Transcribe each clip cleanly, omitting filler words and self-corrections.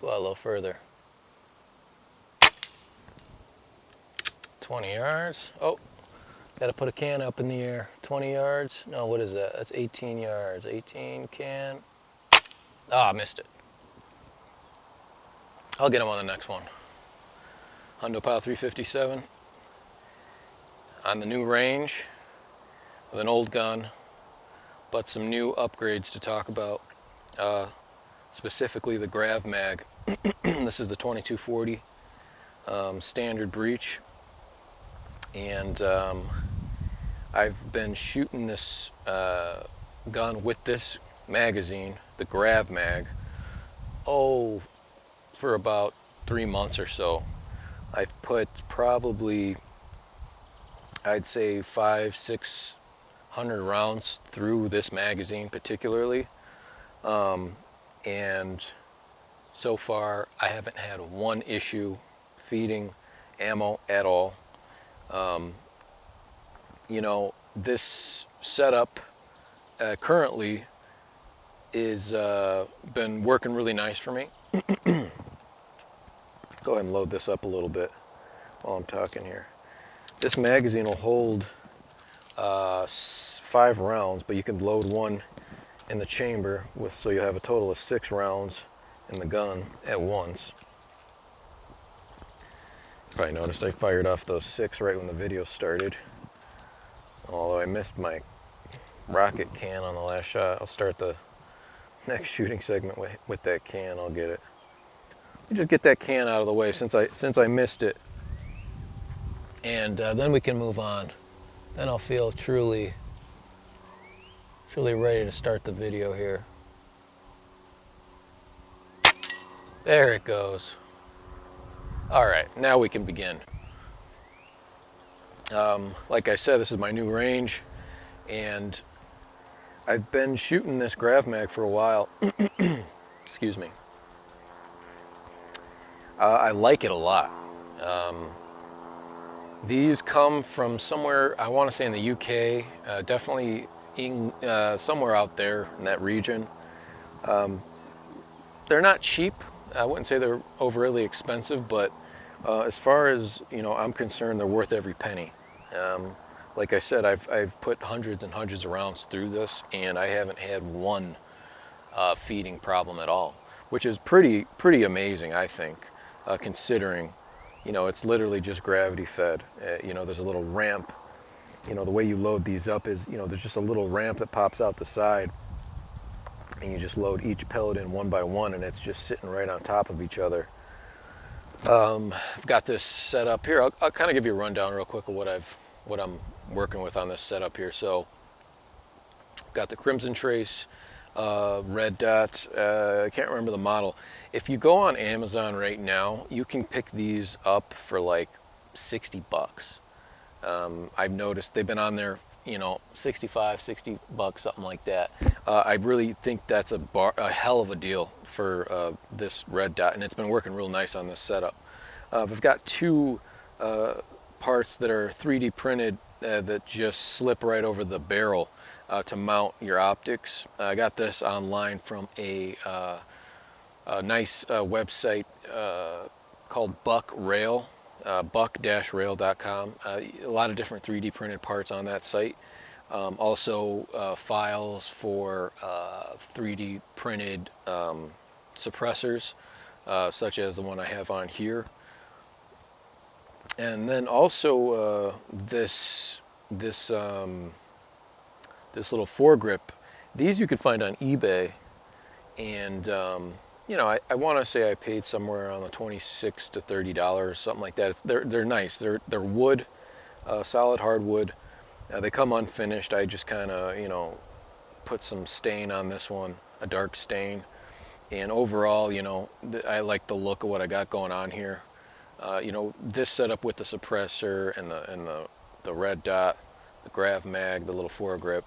go out a little further. 20 yards. Oh, got to put a can up in the air. 20 yards. No, what is that? That's 18 yards. 18 can. Ah, missed it. I'll get him on the next one. Hundo Pile 357 on the new range with an old gun, but some new upgrades to talk about. Specifically the GravMag. This is the 2240 standard breech, and I've been shooting this gun with this magazine, the GravMag, for about 3 months or so. I've put probably, I'd say 500-600 rounds through this magazine particularly, and so far I haven't had one issue feeding ammo at all. You know, this setup currently is been working really nice for me. Go ahead and load this up a little bit while I'm talking here. This magazine will hold 5 rounds, but you can load one in the chamber so you have a total of 6 rounds in the gun at once. Probably noticed I fired off those 6 right when the video started. Although I missed my rocket can on the last shot. I'll start the next shooting segment with that can. I'll get it. Let me just get that can out of the way since I missed it, and then we can move on. Then I'll feel truly ready to start the video here. There it goes. All right, now we can begin. Like I said, this is my new range, and I've been shooting this GravMag for a while. Excuse me. I like it a lot. These come from somewhere, I want to say in the UK, definitely somewhere out there in that region. They're not cheap. I wouldn't say they're overly expensive, but as far as I'm concerned, they're worth every penny. Like I said, I've put hundreds and hundreds of rounds through this, and I haven't had one feeding problem at all, which is pretty amazing, I think, considering it's literally just gravity fed. There's a little ramp. The way you load these up is there's just a little ramp that pops out the side, and you just load each pellet in one by one, and it's just sitting right on top of each other. I've got this set up here. I'll kind of give you a rundown real quick of what I'm working with on this setup here. So, got the Crimson Trace red dot. I can't remember the model. If you go on Amazon right now, you can pick these up for like $60. I've noticed they've been on there, $65, $60, something like that. I really think that's a hell of a deal for this red dot, and it's been working real nice on this setup. I've got 2 parts that are 3D printed that just slip right over the barrel to mount your optics. I got this online from a nice website called Buck Rail. buck-rail.com. A lot of different 3D printed parts on that site. Also files for 3D printed suppressors, such as the one I have on here. And then also this little foregrip. These you could find on eBay, and I want to say I paid somewhere around the $26 to $30, something like that. They're nice. They're wood, solid hardwood. They come unfinished. I just kind of put some stain on this one, a dark stain, and overall I like the look of what I got going on here. This setup with the suppressor and the red dot, the GravMag, the little foregrip.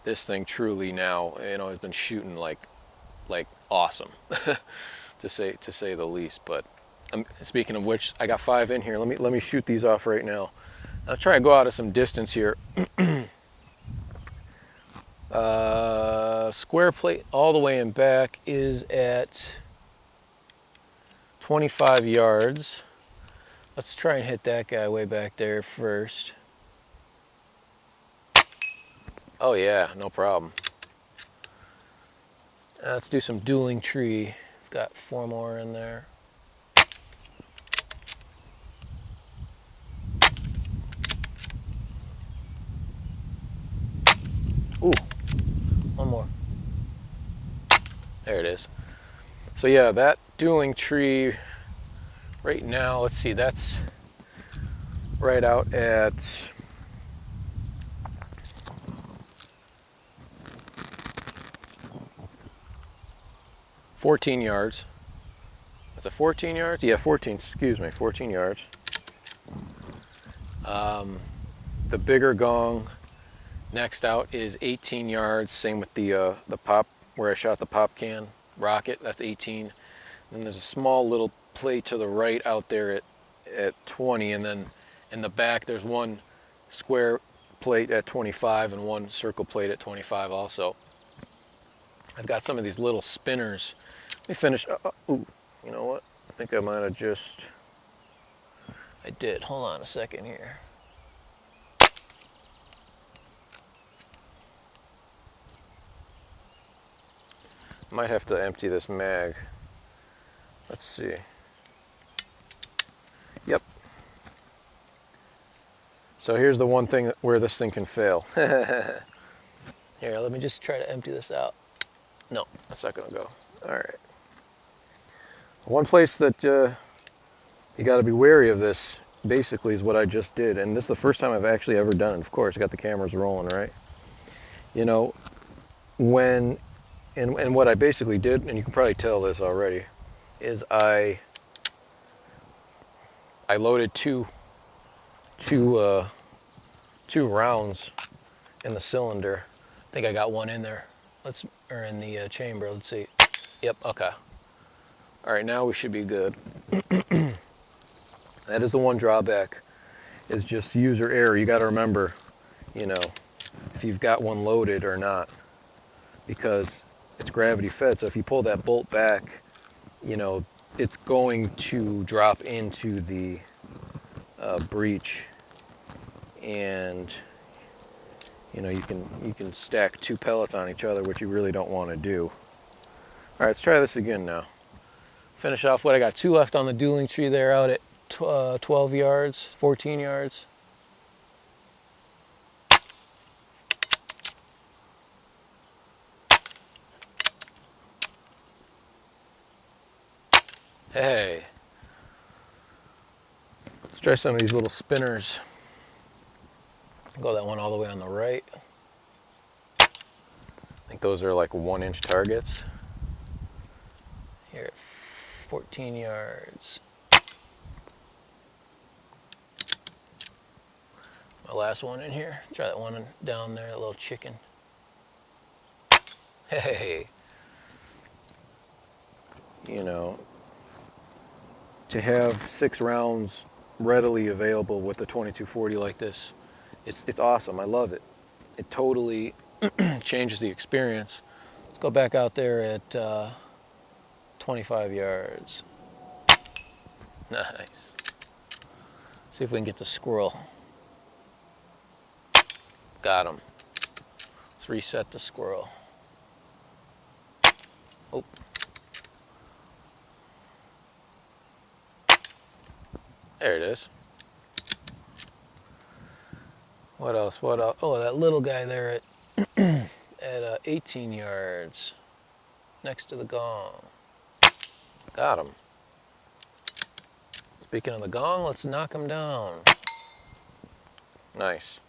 This thing truly now has been shooting like awesome, to say the least. But speaking of which, I got 5 in here. Let me shoot these off right now. I'll try and go out of some distance here. Square plate all the way in back is at 25 yards. Let's try and hit that guy way back there first. Oh yeah, no problem. Let's do some dueling tree. We've got 4 more in there. Ooh, one more. There it is. So yeah, that dueling tree right now, let's see, that's right out at 14 yards. That's a 14 yards? Yeah, 14, excuse me, 14 yards. The bigger gong next out is 18 yards. Same with the pop, where I shot the pop can rocket, that's 18. And there's a small little plate to the right out there at 20, and then in the back there's one square plate at 25 and one circle plate at 25 also. I've got some of these little spinners. Let me finish. Ooh, you know what? I think I might have just... I did. Hold on a second here. Might have to empty this mag. Let's see. Yep. So here's the one thing where this thing can fail. Here, let me just try to empty this out. No, that's not gonna go. All right. One place that you got to be wary of this, basically, is what I just did. And this is the first time I've actually ever done it. Of course, I got the cameras rolling, right? You know, when, and what I basically did, and you can probably tell this already, is I loaded two rounds in the cylinder. I think I got one in there. Or in the chamber. Let's see. Yep. Okay. All right. Now we should be good. That is the one drawback, is just user error. You got to remember, you know, if you've got one loaded or not, because it's gravity fed. So if you pull that bolt back, you know, it's going to drop into the breech, and you know, you can stack 2 pellets on each other, which you really don't want to do. All right, let's try this again now. Finish off what I got 2 left on the dueling tree there out at 12 yards, 14 yards. Hey, let's try some of these little spinners. Go that one all the way on the right. I think those are like 1-inch targets. Here at 14 yards. My last one in here. Try that one down there, a little chicken. Hey, you know, to have 6 rounds readily available with the 2240 like this, it's awesome. I love it. It totally changes the experience. Let's go back out there at 25 yards. Nice. See if we can get the squirrel. Got him. Let's reset the squirrel. Oh. There it is. What else? What else? Oh, that little guy there at 18 yards, next to the gong. Got him. Speaking of the gong, let's knock him down. Nice.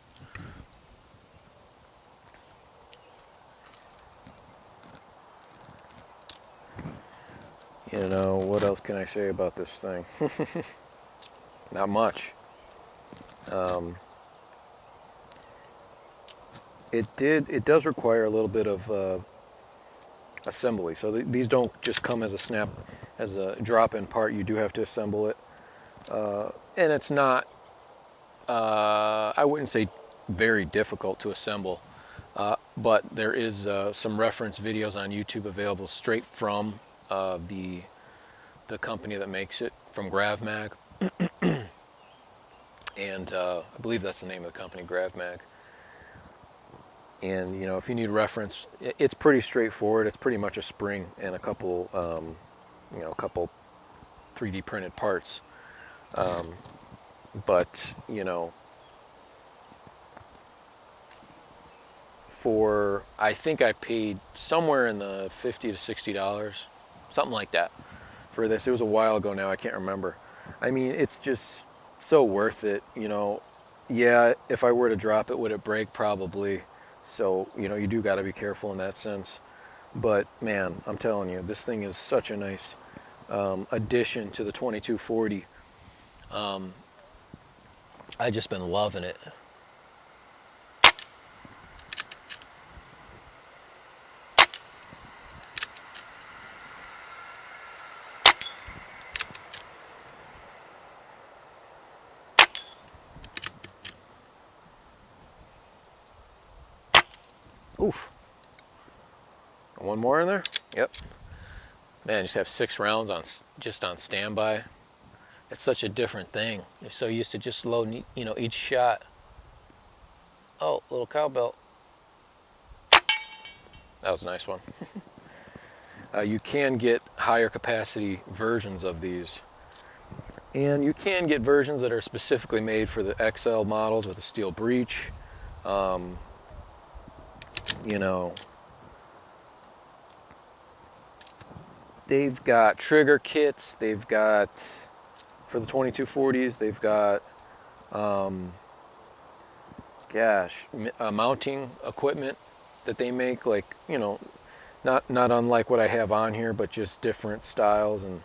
You know, what else can I say about this thing? Not much. It does require a little bit of assembly. So these don't just come as a drop-in part. You do have to assemble it. And it's not, I wouldn't say very difficult to assemble, but there is some reference videos on YouTube available straight from the the company that makes it, from GravMag. And I believe that's the name of the company, GravMag. And you know, if you need reference, it's pretty straightforward. It's pretty much a spring and a couple, a couple 3D printed parts. But you know, I think I paid somewhere in the $50 to $60, something like that, for this. It was a while ago now. I can't remember. I mean, it's just so worth it. You know, yeah. If I were to drop it, would it break? Probably. So, you know, you do got to be careful in that sense. But man, I'm telling you, this thing is such a nice addition to the 2240. I just been loving it. Oof. One more in there? Yep. Man, you just have 6 rounds on just on standby. It's such a different thing. You're so used to just loading, you know, each shot. Oh, little cowbell. That was a nice one. You can get higher capacity versions of these. And you can get versions that are specifically made for the XL models with a steel breech. You know, they've got trigger kits. They've got, for the 2240s, they've got, mounting equipment that they make, like, you know, not unlike what I have on here, but just different styles, and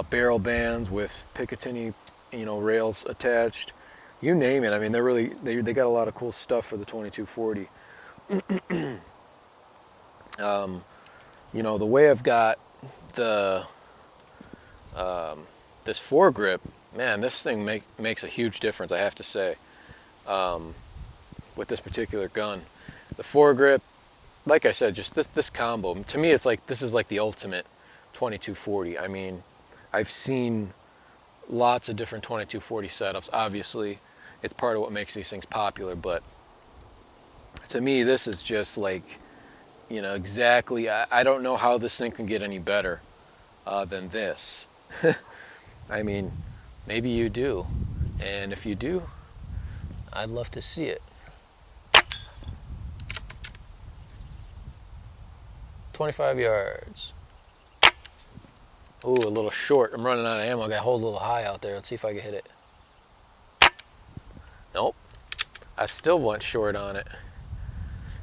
barrel bands with Picatinny, you know, rails attached. You name it. I mean, they got a lot of cool stuff for the 2240. You know, the way I've got the this foregrip, man, this thing makes a huge difference, I have to say, with this particular gun. The foregrip, like I said, just this combo, to me, it's like, this is like the ultimate 2240. I mean, I've seen lots of different 2240 setups. Obviously, it's part of what makes these things popular, but to me, this is just like, you know, exactly, I don't know how this thing can get any better than this. I mean, maybe you do. And if you do, I'd love to see it. 25 yards. Ooh, a little short. I'm running out of ammo. I got to hold a little high out there. Let's see if I can hit it. Nope. I still went short on it.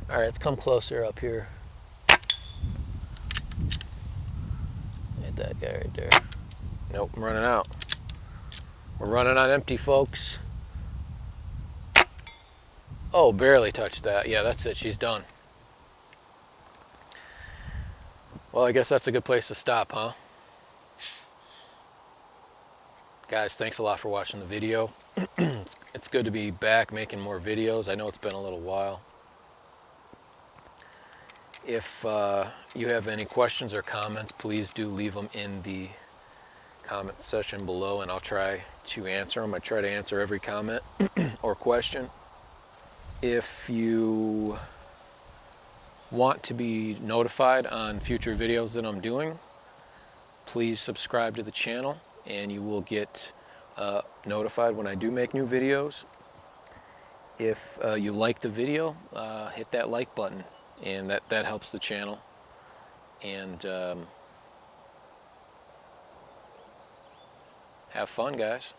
All right, let's come closer up here. Hit that guy right there. Nope, I'm running out. We're running on empty, folks. Oh, barely touched that. Yeah, that's it. She's done. Well, I guess that's a good place to stop, huh? Guys, thanks a lot for watching the video. It's good to be back making more videos. I know it's been a little while. If you have any questions or comments, please do leave them in the comment section below, and I'll try to answer them. I try to answer every comment or question. If you want to be notified on future videos that I'm doing, please subscribe to the channel, and you will get notified when I do make new videos. If you like the video, hit that like button, and that helps the channel. And have fun, guys.